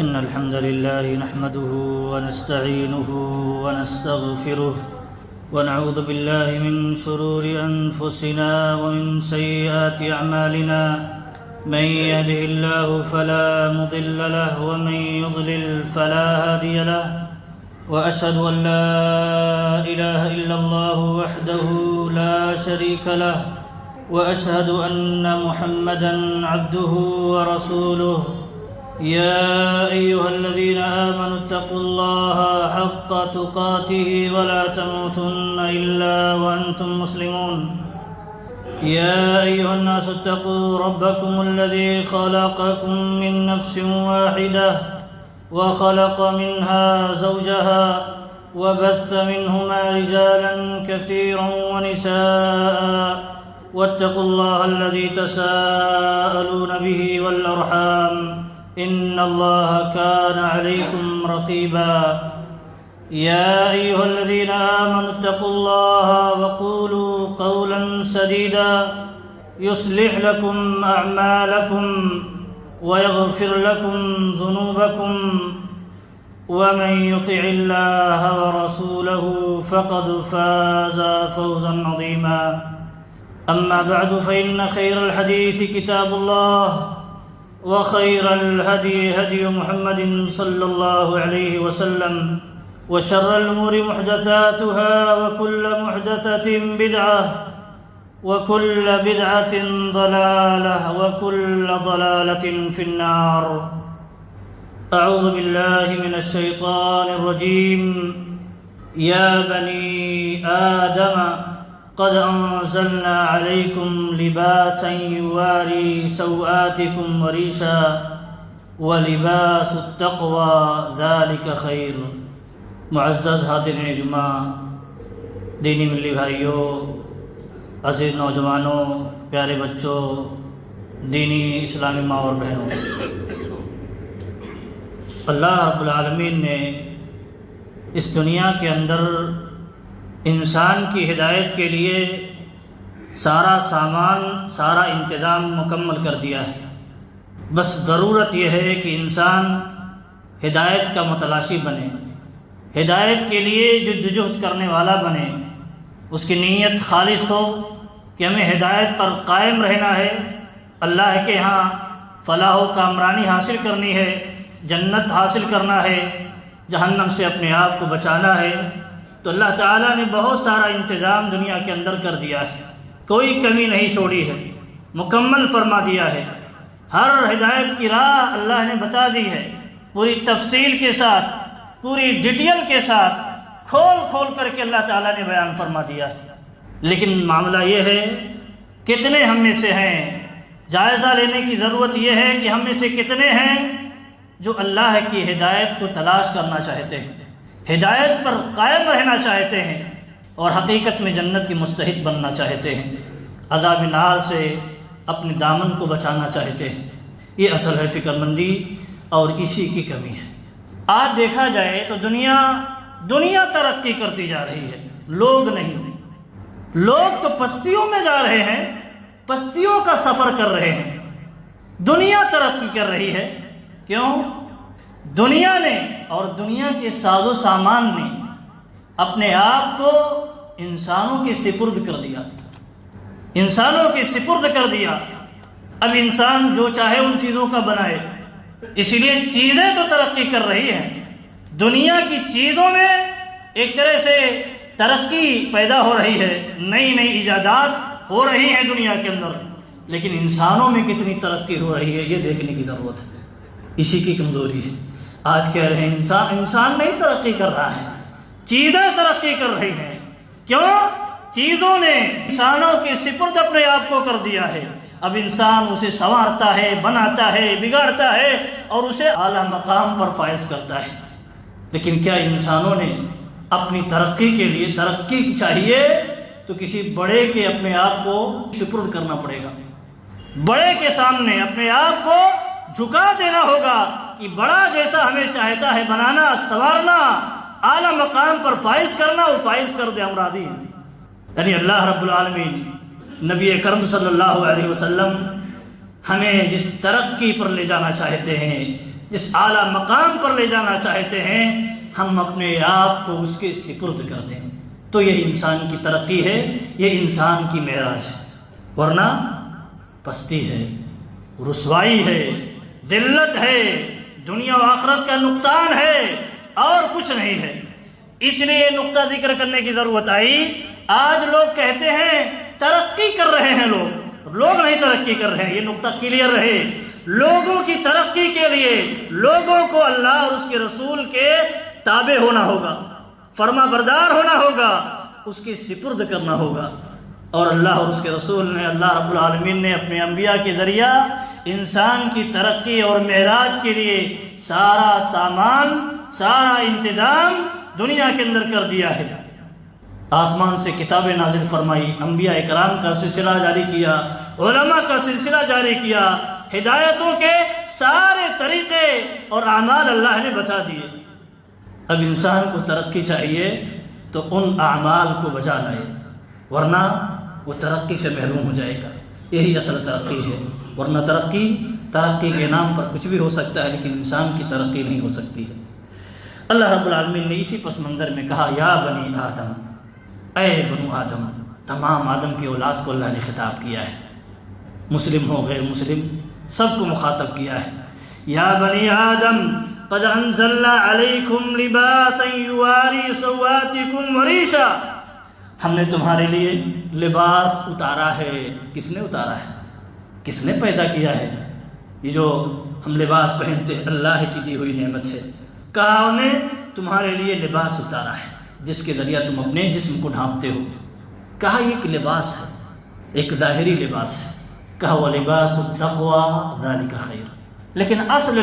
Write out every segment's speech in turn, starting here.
إن الحمد لله نحمده ونستعينه ونستغفره ونعوذ بالله من شرور أنفسنا ومن سيئات أعمالنا من يهده الله فلا مضل له ومن يضلل فلا هادي له وأشهد أن لا إله إلا الله وحده لا شريك له وأشهد أن محمدًا عبده ورسوله يا أيها الذين آمنوا اتقوا الله حق تقاته ولا تموتن إلا وأنتم مسلمون يا أيها الناس اتقوا ربكم الذي خلقكم من نفس واحدة وخلق منها زوجها وبث منهما رجالا كثيرا ونساء واتقوا الله الذي تساءلون به والأرحام إن الله كان عليكم رقيبا يا أيها الذين آمنوا اتقوا الله وقولوا قولا سديدا يصلح لكم أعمالكم ويغفر لكم ذنوبكم ومن يطع الله ورسوله فقد فاز فوزا عظيما أما بعد فإن خير الحديث كتاب الله وخير الهدي هدي محمد صلى الله عليه وسلم وشر الأمور محدثاتها وكل محدثة بدعة وكل بدعة ضلالة وكل ضلالة في النار. أعوذ بالله من الشيطان الرجيم. يا بني آدم قد أنزلنا عليكم لباسا يواري سوآتكم وريشا ولباس التقوى ذلك خير. معزز حاضرین جمعہ، دینی ملی بھائیوں، عزیز نوجوانوں، پیارے بچوں، دینی اسلامی ماں اور بہنوں، اللہ رب العالمین نے اس دنیا کے اندر انسان کی ہدایت کے لیے سارا سامان، سارا انتظام مکمل کر دیا ہے. بس ضرورت یہ ہے کہ انسان ہدایت کا متلاشی بنے، ہدایت کے لیے جدوجہد کرنے والا بنے، اس کی نیت خالص ہو کہ ہمیں ہدایت پر قائم رہنا ہے، اللہ کے ہاں فلاح و کامرانی حاصل کرنی ہے، جنت حاصل کرنا ہے، جہنم سے اپنے آپ کو بچانا ہے. تو اللہ تعالیٰ نے بہت سارا انتظام دنیا کے اندر کر دیا ہے، کوئی کمی نہیں چھوڑی ہے، مکمل فرما دیا ہے. ہر ہدایت کی راہ اللہ نے بتا دی ہے، پوری تفصیل کے ساتھ، پوری ڈیٹیل کے ساتھ، کھول کھول کر کے اللہ تعالیٰ نے بیان فرما دیا ہے. لیکن معاملہ یہ ہے کتنے ہم میں سے ہیں، جائزہ لینے کی ضرورت یہ ہے کہ ہم میں سے کتنے ہیں جو اللہ کی ہدایت کو تلاش کرنا چاہتے ہیں، ہدایت پر قائم رہنا چاہتے ہیں اور حقیقت میں جنت کی مستحق بننا چاہتے ہیں، عذاب نار سے اپنے دامن کو بچانا چاہتے ہیں. یہ اصل ہے فکر مندی اور اسی کی کمی ہے. آج دیکھا جائے تو دنیا ترقی کرتی جا رہی ہے، لوگ نہیں. لوگ تو پستیوں میں جا رہے ہیں، پستیوں کا سفر کر رہے ہیں. دنیا ترقی کر رہی ہے. کیوں؟ دنیا نے اور دنیا کے ساز و سامان نے اپنے آپ کو انسانوں کے سپرد کر دیا، انسانوں کے سپرد کر دیا. اب انسان جو چاہے ان چیزوں کا بنائے. اس لیے چیزیں تو ترقی کر رہی ہیں، دنیا کی چیزوں میں ایک طرح سے ترقی پیدا ہو رہی ہے، نئی نئی ایجادات ہو رہی ہیں دنیا کے اندر. لیکن انسانوں میں کتنی ترقی ہو رہی ہے یہ دیکھنے کی ضرورت ہے. اسی کی کمزوری ہے. آج کہہ رہے ہیں انسان نہیں ترقی کر رہا ہے، چیزیں ترقی کر رہی ہیں. کیوں؟ چیزوں نے انسانوں کے سپرد اپنے آپ کو کر دیا ہے. اب انسان اسے سنوارتا ہے، بناتا ہے، بگاڑتا ہے اور اسے اعلیٰ مقام پر فائز کرتا ہے. لیکن کیا انسانوں نے اپنی ترقی کے لیے، ترقی چاہیے تو کسی بڑے کے اپنے آپ کو سپرد کرنا پڑے گا، بڑے کے سامنے اپنے آپ کو جھکا دینا ہوگا کہ بڑا جیسا ہمیں چاہتا ہے بنانا، سنوارنا، اعلیٰ مقام پر فائز کرنا، وہ فائز کر دے، ہم راضی ہیں. یعنی اللہ رب العالمین نبی اکرم صلی اللہ علیہ وسلم ہمیں جس ترقی پر لے جانا چاہتے ہیں، جس اعلیٰ مقام پر لے جانا چاہتے ہیں، ہم اپنے آپ کو اس کے سپرد کر دیں تو یہ انسان کی ترقی ہے، یہ انسان کی معراج ہے، ورنہ پستی ہے، رسوائی ہے، ذلت ہے، دنیا و آخرت کا نقصان ہے اور کچھ نہیں ہے۔ اس لیے یہ نقطہ ذکر کرنے کی ضرورت آئی۔ آج لوگ کہتے ہیں ترقی کر رہے ہیں، لوگ نہیں ترقی کر رہے ہیں، یہ نقطہ کلیئر رہے۔ لوگوں کی ترقی کے لیے لوگوں کو اللہ اور اس کے رسول کے تابع ہونا ہوگا، فرما بردار ہونا ہوگا، اس کی سپرد کرنا ہوگا۔ اور اللہ اور اس کے رسول نے، اللہ رب العالمین نے اپنے انبیاء کے ذریعہ انسان کی ترقی اور معراج کے لیے سارا سامان، سارا انتظام دنیا کے اندر کر دیا ہے۔ آسمان سے کتابیں نازل فرمائی، انبیاء کرام کا سلسلہ جاری کیا، علماء کا سلسلہ جاری کیا، ہدایتوں کے سارے طریقے اور اعمال اللہ نے بتا دیے۔ اب انسان کو ترقی چاہیے تو ان اعمال کو بجا لائے، ورنہ وہ ترقی سے محروم ہو جائے گا۔ یہی اصل ترقی ہے، ورنہ ترقی کے نام پر کچھ بھی ہو سکتا ہے، لیکن انسان کی ترقی نہیں ہو سکتی ہے۔ اللہ رب العالمین نے اسی پس منظر میں کہا، یا بنی آدم، اے بنو آدم، تمام آدم کی اولاد کو اللہ نے خطاب کیا ہے، مسلم ہو غیر مسلم سب کو مخاطب کیا ہے۔ یا بنی آدم قد انزلنا علیکم لباسا یواری سوآتکم وریشا، ہم نے تمہارے لیے لباس اتارا ہے۔ کس نے اتارا ہے؟ کس نے پیدا کیا ہے؟ یہ جو ہم لباس پہنتے ہیں اللہ کی دی ہوئی نعمت ہے۔ کہا انہیں تمہارے لیے لباس اتارا ہے جس کے ذریعہ تم اپنے جسم کو ڈھانپتے ہو۔ کہا یہ ایک لباس ہے، ایک ظاہری لباس ہے۔ کہا وَلِبَاسُ التَّقْوَىٰ ذَلِكَ خَيْرٌ، لیکن اصل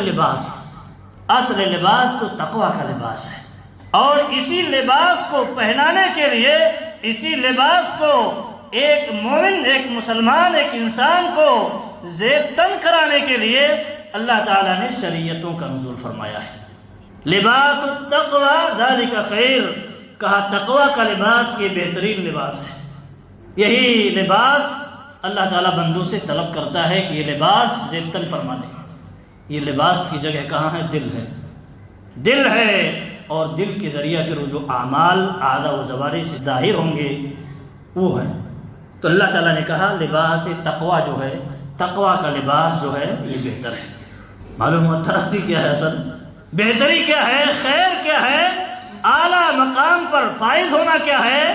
لباس تو تقویٰ کا لباس ہے۔ اور اسی لباس کو پہنانے کے لیے، اسی لباس کو ایک مومن، ایک مسلمان، ایک انسان کو زیب تن کرانے کے لیے اللہ تعالیٰ نے شریعتوں کا نزول فرمایا ہے۔ لباس التقویٰ ذالک خیر، کہا تقویٰ کا لباس یہ بہترین لباس ہے۔ یہی لباس اللہ تعالیٰ بندوں سے طلب کرتا ہے کہ یہ لباس زیب تن فرما لے۔ یہ لباس کی جگہ کہاں ہے؟ دل ہے، اور دل کے ذریعہ پھر وہ جو اعمال اعضاء و جوارح سے ظاہر ہوں گے وہ ہے۔ تو اللہ تعالیٰ نے کہا لباس تقویٰ جو ہے، تقویٰ کا لباس جو ہے یہ بہتر ہے۔ معلوم ہوا ترقی کیا ہے، اصل بہتری کیا ہے، خیر کیا ہے، اعلیٰ مقام پر فائز ہونا کیا ہے؟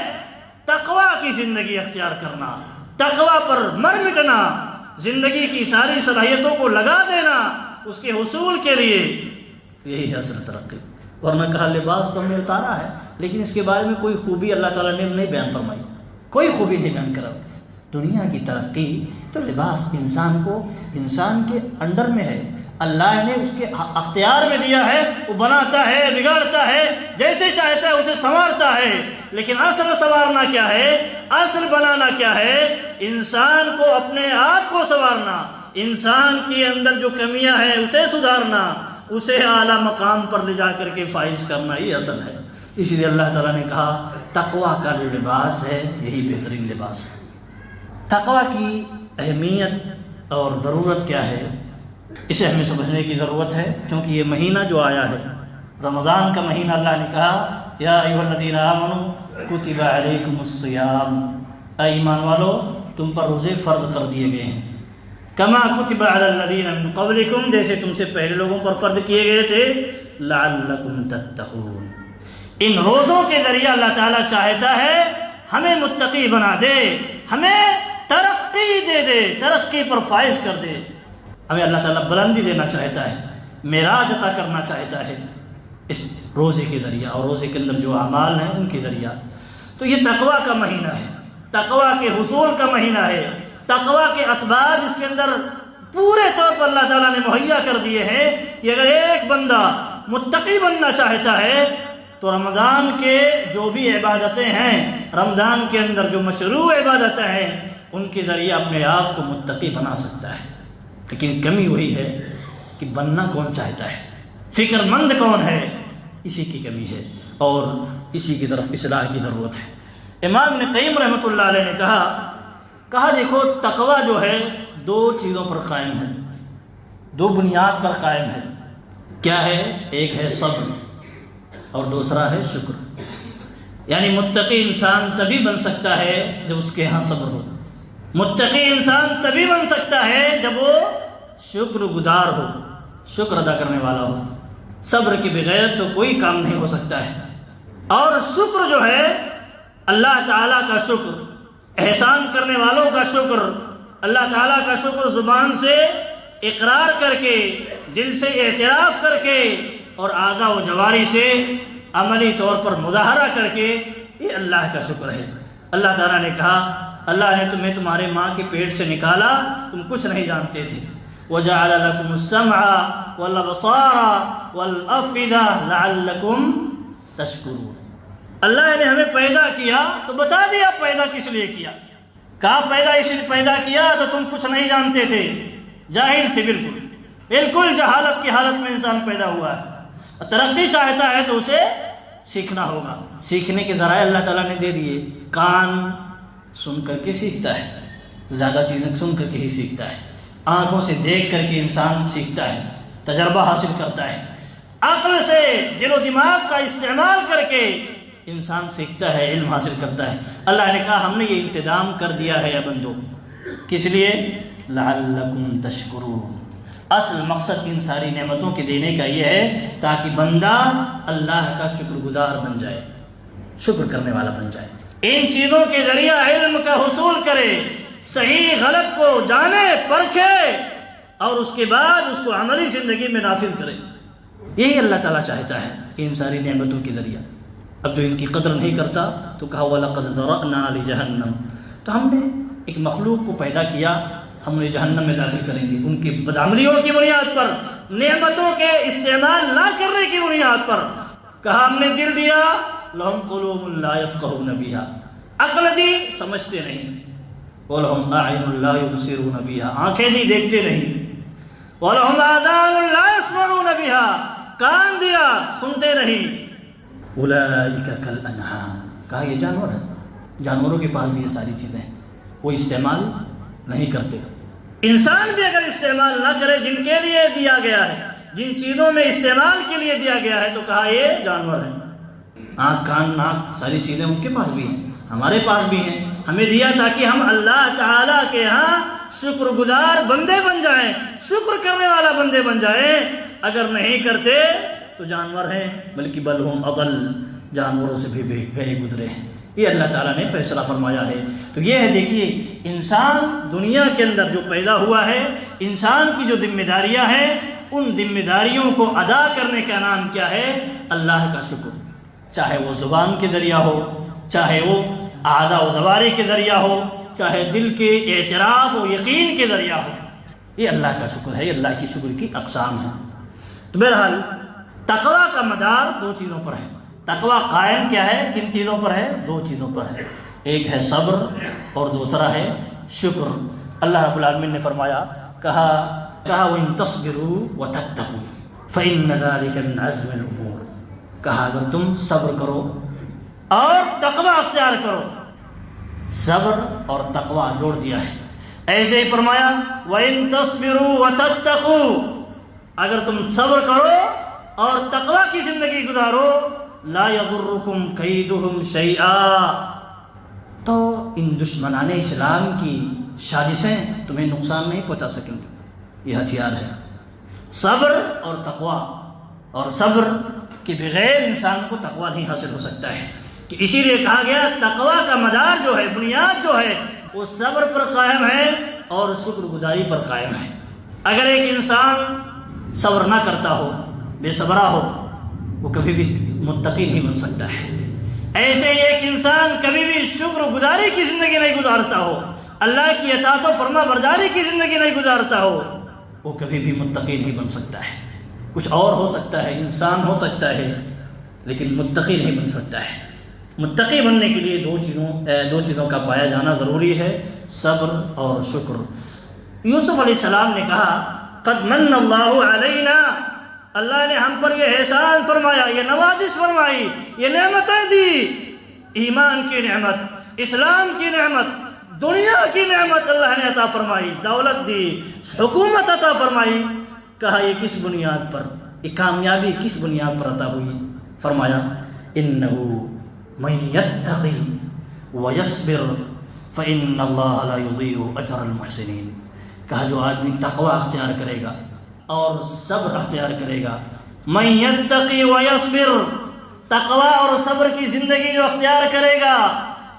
تقویٰ کی زندگی اختیار کرنا، تقویٰ پر مر مٹنا، زندگی کی ساری صلاحیتوں کو لگا دینا اس کے حصول کے لیے، یہی ہے اصل ترقی۔ ورنہ کہا لباس تو ہم نے اتارا ہے، لیکن اس کے بارے میں کوئی خوبی اللہ تعالیٰ نے نہیں بیان فرمائی، کوئی خوبی نہیں بیان کرا۔ دنیا کی ترقی تو لباس انسان کے انڈر میں ہے، اللہ نے اس کے اختیار میں دیا ہے، وہ بناتا ہے، بگاڑتا ہے، جیسے چاہتا ہے اسے سنوارتا ہے۔ لیکن اصل سنوارنا کیا ہے، اصل بنانا کیا ہے؟ انسان کو اپنے آپ کو سنوارنا، انسان کے اندر جو کمیاں ہیں اسے سدھارنا، اسے اعلیٰ مقام پر لے جا کر کے فائز کرنا، یہ اصل ہے۔ اس لیے اللہ تعالیٰ نے کہا تقویٰ کا جو لباس ہے یہی بہترین لباس ہے۔ تقویٰ کی اہمیت اور ضرورت کیا ہے، اسے ہمیں سمجھنے کی ضرورت ہے، کیونکہ یہ مہینہ جو آیا ہے رمضان کا مہینہ، اللہ نے کہا یا ایھا الذین آمنوا کتب علیکم الصیام، اے ایمان والو تم پر روزے فرض کر دیے گئے ہیں، کما کتب علی الذین من قبلکم، جیسے تم سے پہلے لوگوں پر فرض کیے گئے تھے، لعلکم تتقون۔ ان روزوں کے ذریعے اللہ تعالیٰ چاہتا ہے ہمیں متقی بنا دے، ہمیں ترقی دے دے، ترقی پر فائز کر دے۔ ہمیں اللہ تعالیٰ بلندی دینا چاہتا ہے، معراج عطا کرنا چاہتا ہے اس روزے کے ذریعہ، اور روزے کے اندر جو اعمال ہیں ان کے ذریعہ۔ تو یہ تقویٰ کا مہینہ ہے، تقویٰ کے حصول کا مہینہ ہے، تقویٰ کے اسباب اس کے اندر پورے طور پر اللہ تعالیٰ نے مہیا کر دیے ہیں کہ اگر ایک بندہ متقی بننا چاہتا ہے تو رمضان کے جو بھی عبادتیں ہیں، رمضان کے اندر جو مشروع عبادتیں ہیں، ان کے ذریعے اپنے آپ کو متقی بنا سکتا ہے۔ لیکن کمی وہی ہے کہ بننا کون چاہتا ہے، فکر مند کون ہے، اسی کی کمی ہے، اور اسی کی طرف اصلاح کی ضرورت ہے۔ امام ابن قیم رحمۃ اللہ علیہ نے کہا دیکھو تقویٰ جو ہے دو چیزوں پر قائم ہے، دو بنیاد پر قائم ہے۔ کیا ہے؟ ایک ہے صبر اور دوسرا ہے شکر. یعنی متقی انسان تبھی بن سکتا ہے جب اس کے ہاں صبر ہو. متقی انسان تبھی بن سکتا ہے جب وہ شکر گزار ہو، شکر ادا کرنے والا ہو. صبر کے بغیر تو کوئی کام نہیں ہو سکتا ہے. اور شکر جو ہے اللہ تعالیٰ کا شکر، احسان کرنے والوں کا شکر، اللہ تعالیٰ کا شکر زبان سے اقرار کر کے، دل سے اعتراف کر کے اور اعضاء و جواری سے عملی طور پر مظاہرہ کر کے، یہ اللہ کا شکر ہے. اللہ تعالیٰ نے کہا اللہ نے تمہیں تمہارے ماں کے پیٹ سے نکالا، تم کچھ نہیں جانتے تھے. وَجَعَلَ لَكُمُ السَّمْعَ وَالْأَبْصَارَ وَالْأَفْئِدَةَ لَعَلَّكُمْ تَشْكُرُونَ. اللہ نے ہمیں پیدا کیا تو بتا دیا پیدا کس لیے کیا. کہا پیدا اس لیے پیدا کیا تو تم کچھ نہیں جانتے تھے، جاہل تھے، بالکل جہالت کی حالت میں انسان پیدا ہوا ہے. ترقی چاہتا ہے تو اسے سیکھنا ہوگا. سیکھنے کے ذرائع اللہ تعالیٰ نے دے دیے. کان سن کر کے سیکھتا ہے، زیادہ چیزیں سن کر کے ہی سیکھتا ہے. آنکھوں سے دیکھ کر کے انسان سیکھتا ہے، تجربہ حاصل کرتا ہے. عقل سے، دل و دماغ کا استعمال کر کے انسان سیکھتا ہے، علم حاصل کرتا ہے. اللہ نے کہا ہم نے یہ انتظام کر دیا ہے یا بندو. کس لیے؟ لعلکم تشکرون. اصل مقصد ان ساری نعمتوں کے دینے کا یہ ہے تاکہ بندہ اللہ کا شکر گزار بن جائے، شکر کرنے والا بن جائے. ان چیزوں کے ذریعہ علم کا حصول کرے، صحیح غلط کو جانے پرکھے اور اس کے بعد اس کو عملی زندگی میں نافذ کرے. یہی اللہ تعالیٰ چاہتا ہے ان ساری نعمتوں کے ذریعہ. اب جو ان کی قدر نہیں کرتا تو کہا وَلَقَدْ ذَرَأْنَا لِجَهَنَّمَ. تو ہم نے ایک مخلوق کو پیدا کیا، ہم نے جہنم میں داخل کریں گے ان کی بدعملیوں کی بنیاد پر، نعمتوں کے استعمال نہ کرنے کی بنیاد پر. کہا ہم نے دل دیا، لَهُمْ قُلُوبٌ لَا يَفْقَهُونَ بِهَا. عقل دی، سمجھتے نہیں. وَلَهُمْ أَعْيُنٌ لَا يُبْصِرُونَ بِهَا. آنکھیں دی، دیکھتے نہیں. وَلَهُمْ آذَانٌ لَا يَسْمَعُونَ بِهَا. کان دیا، سنتے نہیں. اولئک کالانعام. کہا یہ جانور ہے، جانوروں کے پاس بھی یہ ساری چیزیں ہیں، وہ استعمال نہیں کرتے. انسان بھی اگر استعمال نہ کرے جن کے لیے دیا گیا ہے، جن چیزوں میں استعمال کے لیے دیا گیا ہے، تو کہا یہ جانور ہے. آنکھ، کان، ناک، ساری چیزیں ان کے پاس بھی ہیں، ہمارے پاس بھی ہیں. ہمیں دیا تاکہ ہم اللہ تعالیٰ کے ہاں شکر گزار بندے بن جائیں، شکر کرنے والا بندے بن جائیں. اگر نہیں کرتے تو جانور ہیں، بلکہ بل ہم اضل، جانوروں سے بھی گئے گزرے ہیں. یہ اللہ تعالیٰ نے فیصلہ فرمایا ہے. تو یہ ہے، دیکھیے انسان دنیا کے اندر جو پیدا ہوا ہے، انسان کی جو ذمہ داریاں ہیں، ان ذمہ داریوں کو ادا کرنے کا نام کیا ہے؟ اللہ کا شکر. چاہے وہ زبان کے ذریعہ ہو، چاہے وہ اعضاء و جواری کے ذریعہ ہو، چاہے دل کے اعتراف و یقین کے ذریعہ ہو. یہ اللہ کا شکر ہے، یہ اللہ کی شکر کی اقسام ہیں. تو بہرحال تقویٰ کا مدار دو چیزوں پر ہے. تقویٰ قائم کیا ہے؟ کن چیزوں پر ہے؟ دو چیزوں پر ہے. ایک ہے صبر اور دوسرا ہے شکر. اللہ رب العالمین نے فرمایا، کہا وَإِن تَصْبِرُوا وَتَتَّقُوا فَإِنَّ ذَلِكَ مِنْ عَزْمِ الْأُمُورِ. کہا اگر تم صبر کرو اور تقویٰ اختیار کرو. صبر اور تقویٰ جوڑ دیا ہے. ایسے ہی فرمایا وَإِن تَصْبِرُوا وَتَتَّقُوا. اگر تم صبر کرو اور تقویٰ کی زندگی گزارو، لا يضركم كيدهم شيئا. تو ان دشمنان اسلام کی سازشیں تمہیں نقصان نہیں پہنچا سکیں گی. یہ ہتھیار ہے صبر اور تقویٰ. اور صبر کے بغیر انسان کو تقویٰ نہیں حاصل ہو سکتا ہے. کہ اسی لیے کہا گیا تقویٰ کا مدار جو ہے، بنیاد جو ہے، وہ صبر پر قائم ہے اور شکر گزاری پر قائم ہے. اگر ایک انسان صبر نہ کرتا ہو، بے صبرا ہو، وہ کبھی بھی متقی نہیں بن سکتا ہے. ایسے ہی ایک انسان کبھی بھی شکر گزاری کی زندگی نہیں گزارتا ہو، اللہ کی اطاعت و فرما برداری کی زندگی نہیں گزارتا ہو، وہ کبھی بھی متقی نہیں بن سکتا ہے. کچھ اور ہو سکتا ہے، انسان ہو سکتا ہے، لیکن متقی نہیں بن سکتا ہے. متقی بننے کے لیے دو چیزوں کا پایا جانا ضروری ہے، صبر اور شکر. یوسف علیہ السلام نے کہا قد من اللہ علینا، اللہ نے ہم پر یہ احسان فرمایا، یہ نوازش فرمائی، یہ نعمتیں دی. ایمان کی نعمت، اسلام کی نعمت، دنیا کی نعمت اللہ نے عطا فرمائی، دولت دی، حکومت عطا فرمائی. کہا یہ کس بنیاد پر؟ یہ کامیابی کس بنیاد پر عطا ہوئی؟ فرمایا انہو من یتقی ویصبر فإن اللہ لا یضیع اجر المحسنین. کہا جو آدمی تقوی اختیار کرے گا اور صبر اختیار کرے گا، من یتقی ویصبر، تقوی اور صبر کی زندگی جو اختیار کرے گا،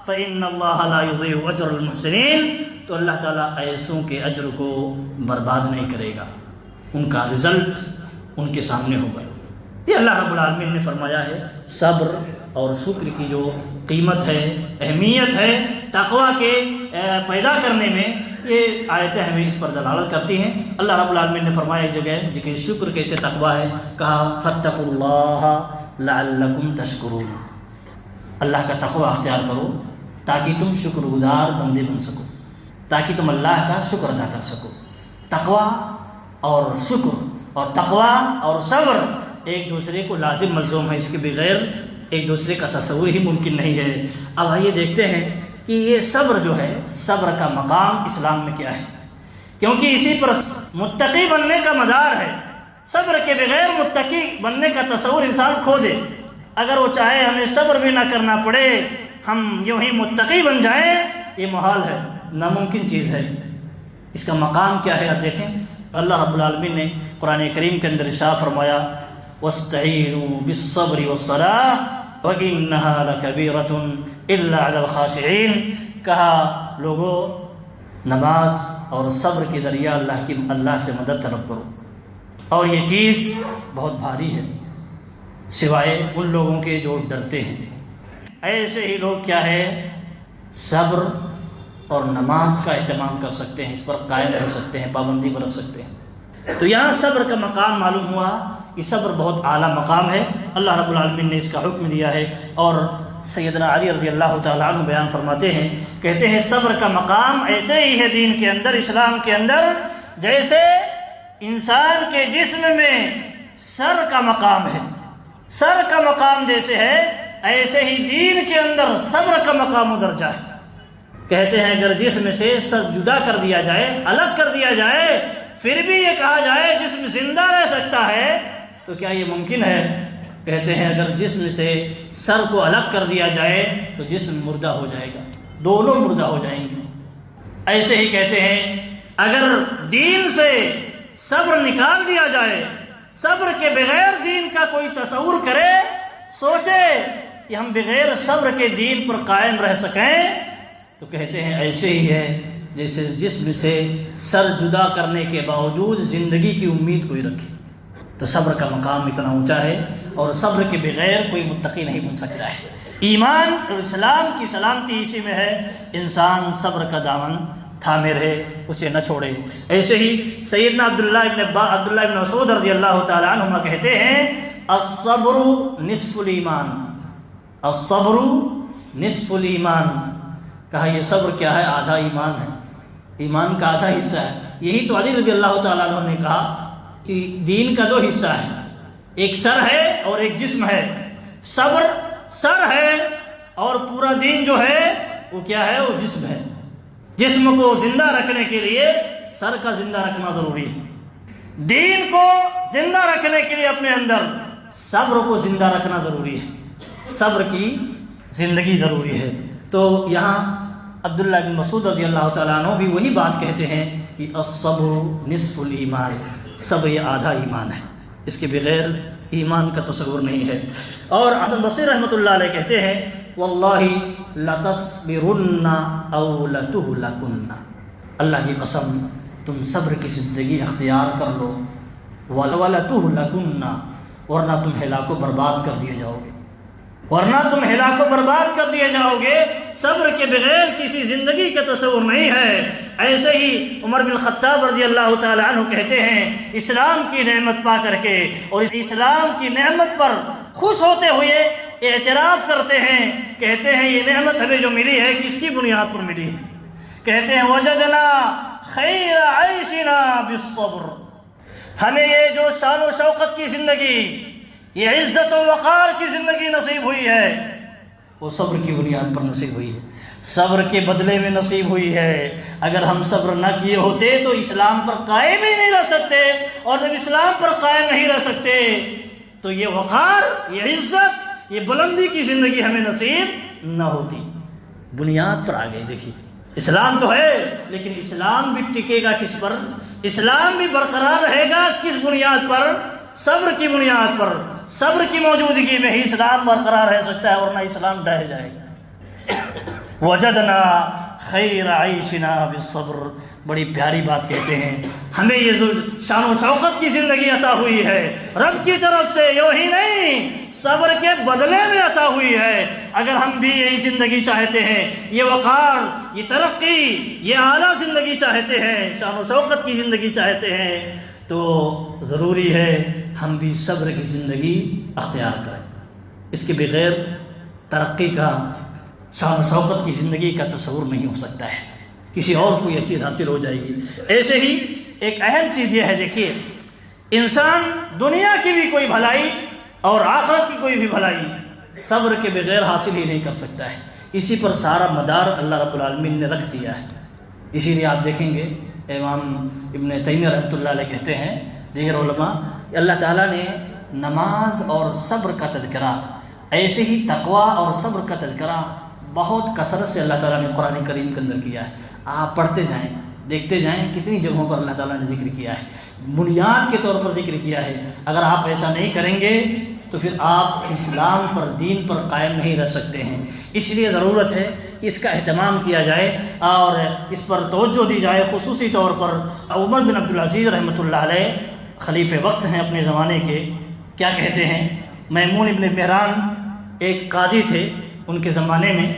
فإن اللہ لا یضیع اجر المحسنین، تو اللہ تعالیٰ ایسوں کے اجر کو برباد نہیں کرے گا، ان کا رزلٹ ان کے سامنے ہوگا. یہ اللہ رب العالمین نے فرمایا ہے. صبر اور شکر کی جو قیمت ہے، اہمیت ہے تقوی کے پیدا کرنے میں، یہ آیتیں ہمیں اس پر دلالت کرتی ہیں. اللہ رب العالمین نے فرمایا ایک جگہ، دیکھیں شکر کیسے تقوی ہے، کہا فاتقوا اللہ لعلکم تشکرون. اللہ کا تقوی اختیار کرو تاکہ تم شکر گزار بندے بن سکو، تاکہ تم اللہ کا شکر ادا کر سکو. تقوی اور شکر اور تقوی اور صبر ایک دوسرے کو لازم ملزوم ہے، اس کے بغیر ایک دوسرے کا تصور ہی ممکن نہیں ہے. اب آئیے دیکھتے ہیں کہ یہ صبر جو ہے، صبر کا مقام اسلام میں کیا ہے، کیونکہ اسی پر متقی بننے کا مدار ہے. صبر کے بغیر متقی بننے کا تصور انسان کھو دے. اگر وہ چاہے ہمیں صبر بھی نہ کرنا پڑے، ہم یوں ہی متقی بن جائیں، یہ محال ہے، ناممکن چیز ہے. اس کا مقام کیا ہے؟ اب دیکھیں اللہ رب العالمین نے قرآن کریم کے اندر ارشاد فرمایا وَاسْتَعِينُوا بِالصَّبْرِ وَالصَّلَاةِ وَإِنَّهَا لَكَبِيرَةٌ إِلَّا عَلَى الْخَاشِعِينَ. کہا لوگوں نماز اور صبر کے ذریعہ اللہ سے مدد طلب کرو، اور یہ چیز بہت بھاری ہے سوائے ان لوگوں کے جو ڈرتے ہیں. ایسے ہی لوگ کیا ہے، صبر اور نماز کا اہتمام کر سکتے ہیں، اس پر قائم رہ سکتے ہیں، پابندی برت سکتے ہیں. تو یہاں صبر کا مقام معلوم ہوا کہ صبر بہت اعلیٰ مقام ہے. اللہ رب العالمین نے اس کا حکم دیا ہے، اور سیدنا علی رضی اللہ تعالیٰ عنہ بیان فرماتے ہیں، کہتے ہیں صبر کا مقام ایسے ہی ہے دین کے اندر، اسلام کے اندر، جیسے انسان کے جسم میں سر کا مقام ہے، سر کا مقام جیسے ہے، ایسے ہی دین کے اندر صبر کا مقام و درجہ ہے. کہتے ہیں اگر جسم سے سر جدا کر دیا جائے، الگ کر دیا جائے، پھر بھی یہ کہا جائے جسم زندہ رہ سکتا ہے، تو کیا یہ ممکن ہے؟ کہتے ہیں اگر جسم سے سر کو الگ کر دیا جائے تو جسم مردہ ہو جائے گا، دونوں مردہ ہو جائیں گے. ایسے ہی کہتے ہیں اگر دین سے صبر نکال دیا جائے، صبر کے بغیر دین کا کوئی تصور کرے، سوچے کہ ہم بغیر صبر کے دین پر قائم رہ سکیں، تو کہتے ہیں ایسے ہی ہے جیسے جسم سے سر جدا کرنے کے باوجود زندگی کی امید کوئی رکھے. تو صبر کا مقام اتنا اونچا ہے، اور صبر کے بغیر کوئی متقی نہیں بن سکتا ہے. ایمان اور اسلام کی سلامتی اسی میں ہے، انسان صبر کا دامن تھامے رہے، اسے نہ چھوڑے. ایسے ہی سیدنا عبداللہ ابن مسعود رضی اللہ تعالی عنہما کہتے ہیں الصبر نصف الایمان، الصبر نصف الایمان. کہا یہ صبر کیا ہے؟ آدھا ایمان ہے، ایمان کا آدھا حصہ ہے. یہی تو علی رضی اللہ تعالیٰ عنہ نے کہا کہ دین کا دو حصہ ہے، ایک سر ہے اور ایک جسم ہے. صبر سر ہے اور پورا دین جو ہے وہ کیا ہے؟ وہ جسم ہے. جسم کو زندہ رکھنے کے لیے سر کا زندہ رکھنا ضروری ہے، دین کو زندہ رکھنے کے لیے اپنے اندر صبر کو زندہ رکھنا ضروری ہے، صبر کی زندگی ضروری ہے. تو یہاں عبداللہ بن مسعود رضی اللہ تعالیٰ عنہ بھی وہی بات کہتے ہیں کہ الصبر نصف الایمان، صبر یہ آدھا ایمان ہے، اس کے بغیر ایمان کا تصور نہیں ہے. اور حسن بصری رحمۃ اللہ علیہ کہتے ہیں واللہ لتصبرن او لتہلکن، اللہ کی قسم تم صبر کی زندگی اختیار کر لو، ولتہلکن، ورنہ تم ہلاک و برباد کر دیے جاؤ گے، ورنہ تم ہلاک و برباد کر دیے جاؤ گے. صبر کے بغیر کسی زندگی کا تصور نہیں ہے. ایسے ہی عمر بن الخطاب رضی اللہ تعالی عنہ کہتے ہیں اسلام کی نعمت پا کر کے اور اسلام کی نعمت پر خوش ہوتے ہوئے اعتراف کرتے ہیں، کہتے ہیں یہ نعمت ہمیں جو ملی ہے کس کی بنیاد پر ملی ہے؟ کہتے ہیں وجدنا خیر عیشنا بالصبر، ہمیں یہ جو شان و شوقت کی زندگی، یہ عزت و وقار کی زندگی نصیب ہوئی ہے، وہ صبر کی بنیاد پر نصیب ہوئی ہے. صبر کے بدلے میں نصیب ہوئی ہے۔ اگر ہم صبر نہ کیے ہوتے تو اسلام پر قائم ہی نہیں رہ سکتے، اور جب اسلام پر قائم نہیں رہ سکتے تو یہ وقار، یہ عزت، یہ بلندی کی زندگی ہمیں نصیب نہ ہوتی۔ بنیاد پر آ گئی، دیکھیے اسلام تو ہے، لیکن اسلام بھی ٹکے گا کس پر؟ اسلام بھی برقرار رہے گا کس بنیاد پر؟ صبر کی بنیاد پر۔ صبر کی موجودگی میں ہی اسلام برقرار رہ سکتا ہے، ورنہ اسلام ڈہ جائے گا۔ وجدنا خیر عیشنا بالصبر، بڑی پیاری بات کہتے ہیں، ہمیں یہ شان و شوقت کی زندگی عطا ہوئی ہے رب کی طرف سے، یوں ہی نہیں صبر کے بدلے میں عطا ہوئی ہے۔ اگر ہم بھی یہی زندگی چاہتے ہیں، یہ وقار، یہ ترقی، یہ اعلیٰ زندگی چاہتے ہیں، شان و شوقت کی زندگی چاہتے ہیں، تو ضروری ہے ہم بھی صبر کی زندگی اختیار کریں۔ اس کے بغیر ترقی کا، شان و شوقت کی زندگی کا تصور نہیں ہو سکتا ہے، کسی اور کو یہ چیز حاصل ہو جائے گی۔ ایسے ہی ایک اہم چیز یہ ہے، دیکھیے انسان دنیا کی بھی کوئی بھلائی اور آخرت کی کوئی بھی بھلائی صبر کے بغیر حاصل ہی نہیں کر سکتا ہے۔ اسی پر سارا مدار اللہ رب العالمین نے رکھ دیا ہے۔ اسی لیے آپ دیکھیں گے امام ابن تیمیہ رحمۃ اللہ علیہ کہتے ہیں، دیگر علماء، اللہ تعالیٰ نے نماز اور صبر کا تذکرہ، ایسے ہی تقوی اور صبر کا تذکرہ بہت کثرت سے اللہ تعالیٰ نے قرآن کریم کے اندر کیا ہے۔ آپ پڑھتے جائیں، دیکھتے جائیں کتنی جگہوں پر اللہ تعالیٰ نے ذکر کیا ہے، بنیاد کے طور پر ذکر کیا ہے۔ اگر آپ ایسا نہیں کریں گے تو پھر آپ اسلام پر، دین پر قائم نہیں رہ سکتے ہیں۔ اس لیے ضرورت ہے کہ اس کا اہتمام کیا جائے اور اس پر توجہ دی جائے۔ خصوصی طور پر عمر بن عبدالعزیز رحمۃ اللہ علیہ خلیفہ وقت ہیں اپنے زمانے کے، کیا کہتے ہیں، میمون ابن مہران ایک قاضی تھے ان کے زمانے میں،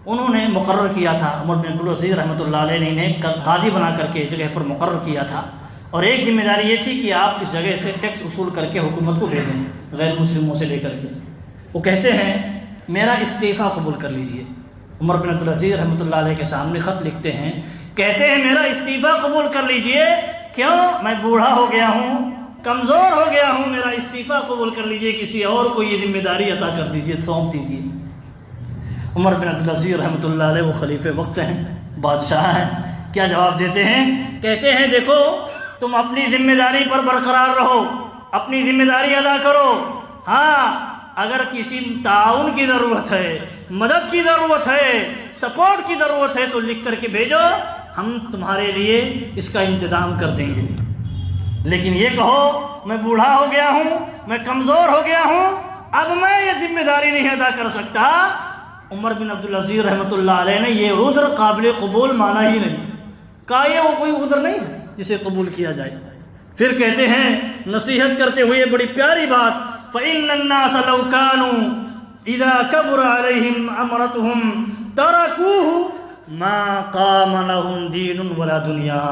انہوں نے مقرر کیا تھا، عمر بن عبدالعزیز رحمۃ اللہ علیہ نے انہیں قاضی بنا کر کے جگہ پر مقرر کیا تھا، اور ایک ذمہ داری یہ تھی کہ آپ اس جگہ سے ٹیکس وصول کر کے حکومت کو بھیجیں، غیر مسلموں سے لے کر کے۔ وہ کہتے ہیں میرا استعفیٰ قبول کر لیجئے۔ عمر بن عبدالعزیز رحمۃ اللہ علیہ کے سامنے خط لکھتے ہیں، کہتے ہیں میرا استعفیٰ قبول کر لیجئے، کیوں؟ میں بوڑھا ہو گیا ہوں، کمزور ہو گیا ہوں، میرا استعفیٰ قبول کر لیجئے، کسی اور کو یہ ذمہ داری عطا کر دیجئے، سونپ دیجئے۔ عمر بن عبدالعزیز رحمۃ اللہ علیہ وہ خلیفہ وقت ہیں، بادشاہ ہیں، کیا جواب دیتے ہیں؟ کہتے ہیں دیکھو تم اپنی ذمہ داری پر برقرار رہو، اپنی ذمہ داری ادا کرو، ہاں اگر کسی تعاون کی ضرورت ہے، مدد کی ضرورت ہے، سپورٹ کی ضرورت ہے تو لکھ کر کے بھیجو، ہم تمہارے لیے اس کا انتظام کر دیں گے، لیکن یہ کہو میں بوڑھا ہو گیا ہوں، میں کمزور ہو گیا ہوں، اب میں یہ ذمہ داری نہیں ادا کر سکتا۔ عمر بن عبدالعزیز رحمۃ اللہ علیہ نے یہ عذر قابل قبول مانا ہی نہیں، کہا یہ وہ کوئی عذر نہیں ہے جسے قبول کیا جائے۔ پھر کہتے ہیں نصیحت کرتے ہوئے بڑی پیاری بات، فَإِنَّ النَّاسَ لَوْ كَانُوا إِذَا كَبُرَ عَلَيْهِمْ أَمْرَتُهُمْ تَرَكُوهُ مَا قَامَ لَهُمْ دِينٌ وَلَا دُنْيَا۔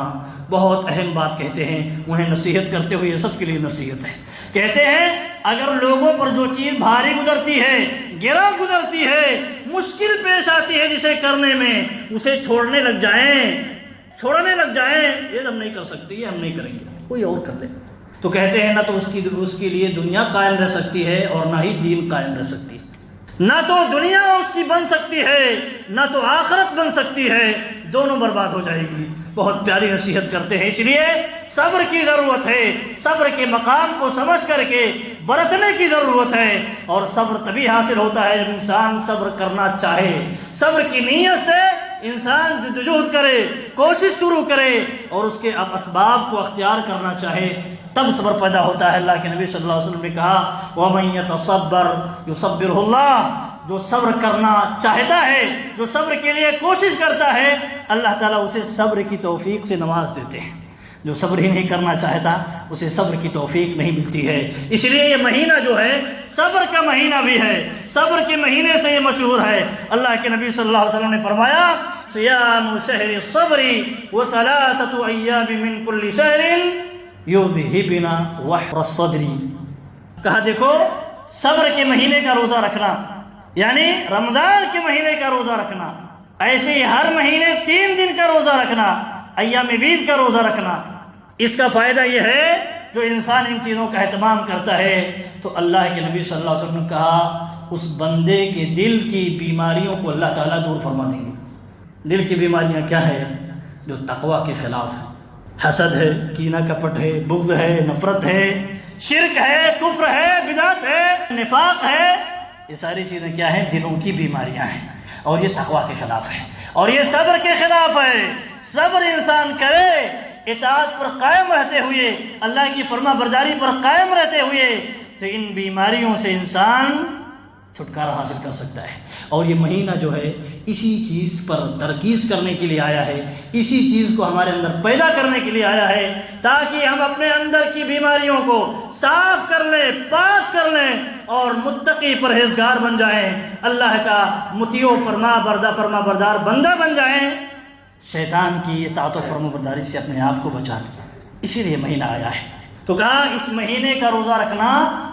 بہت اہم بات کہتے ہیں، انہیں نصیحت کرتے ہوئے سب کے لیے نصیحت ہے۔ کہتے ہیں اگر لوگوں پر جو چیز بھاری گزرتی ہے، گرا گزرتی ہے، مشکل پیش آتی ہے جسے کرنے میں، اسے چھوڑنے لگ جائیں، یہ ہم نہیں کر سکتے، یہ ہم نہیں کریں گے، کوئی اور کر لے۔ تو کہتے ہیں نہ تو اس کے لیے دنیا قائم رہ سکتی ہے اور نہ ہی دین قائم رہ سکتی ہے، نہ تو دنیا اس کی بن سکتی ہے نہ تو آخرت بن سکتی ہے، دونوں برباد ہو جائے گی۔ بہت پیاری نصیحت کرتے ہیں، اس لیے صبر کی ضرورت ہے، صبر کے مقام کو سمجھ کر کے برتنے کی ضرورت ہے، اور صبر تبھی حاصل ہوتا ہے جب انسان صبر کرنا چاہے، صبر کی نیت سے انسان جدوجہد کرے، کوشش شروع کرے اور اس کے اسباب کو اختیار کرنا چاہے، تب صبر پیدا ہوتا ہے۔ اللہ کے نبی صلی اللہ علیہ وسلم نے کہا وَمَن يَتَصَبَّرْ يُصَبِّرْهُ اللَّهُ، جو صبر کرنا چاہتا ہے، جو صبر کے لیے کوشش کرتا ہے، اللہ تعالیٰ اسے صبر کی توفیق سے نواز دیتے ہیں۔ جو صبر ہی نہیں کرنا چاہتا اسے صبر کی توفیق نہیں ملتی ہے۔ اس لیے یہ مہینہ جو ہے صبر کا مہینہ بھی ہے، صبر کے مہینے سے یہ مشہور ہے۔ اللہ کے نبی صلی اللہ علیہ وسلم نے فرمایا صیام شہر الصبر وثلاثة ایام من کل شہر یذہبن وحر الصدر، کہا دیکھو صبر کے مہینے کا روزہ رکھنا، یعنی رمضان کے مہینے کا روزہ رکھنا، ایسے ہی ہر مہینے 3 دن کا روزہ رکھنا، ایام بیض کا روزہ رکھنا، اس کا فائدہ یہ ہے جو انسان ان چیزوں کا اہتمام کرتا ہے تو اللہ کے نبی صلی اللہ علیہ وسلم نے کہا اس بندے کے دل کی بیماریوں کو اللہ تعالیٰ دور فرما دیں گے۔ دل کی بیماریاں کیا ہے؟ جو تقوی کے خلاف ہے، حسد ہے، کینہ کپٹ ہے، بغض ہے، نفرت ہے، شرک ہے، کفر ہے، بدعت ہے، نفاق ہے، یہ ساری چیزیں کیا ہیں؟ دلوں کی بیماریاں ہیں، اور یہ تقوی کے خلاف ہے، اور یہ صبر کے خلاف ہے۔ صبر انسان کرے اطاعت پر قائم رہتے ہوئے، اللہ کی فرما برداری پر قائم رہتے ہوئے، تو ان بیماریوں سے انسان چھٹکارا حاصل کر سکتا ہے۔ اور یہ مہینہ جو ہے اسی چیز پر ترکیز کرنے کے لیے آیا ہے، اسی چیز کو ہمارے اندر پیدا کرنے کے لیے آیا ہے، تاکہ ہم اپنے اندر کی بیماریوں کو صاف کر لیں، پاک کر لیں، اور متقی پرہیزگار بن جائیں، اللہ کا مطیع و فرما بردار بندہ بن جائیں، شیطان کی اطاعت و فرما برداری سے اپنے آپ کو بچا لیں۔ اسی لیے مہینہ آیا ہے۔ تو کہا اس مہینے کا روزہ رکھنا،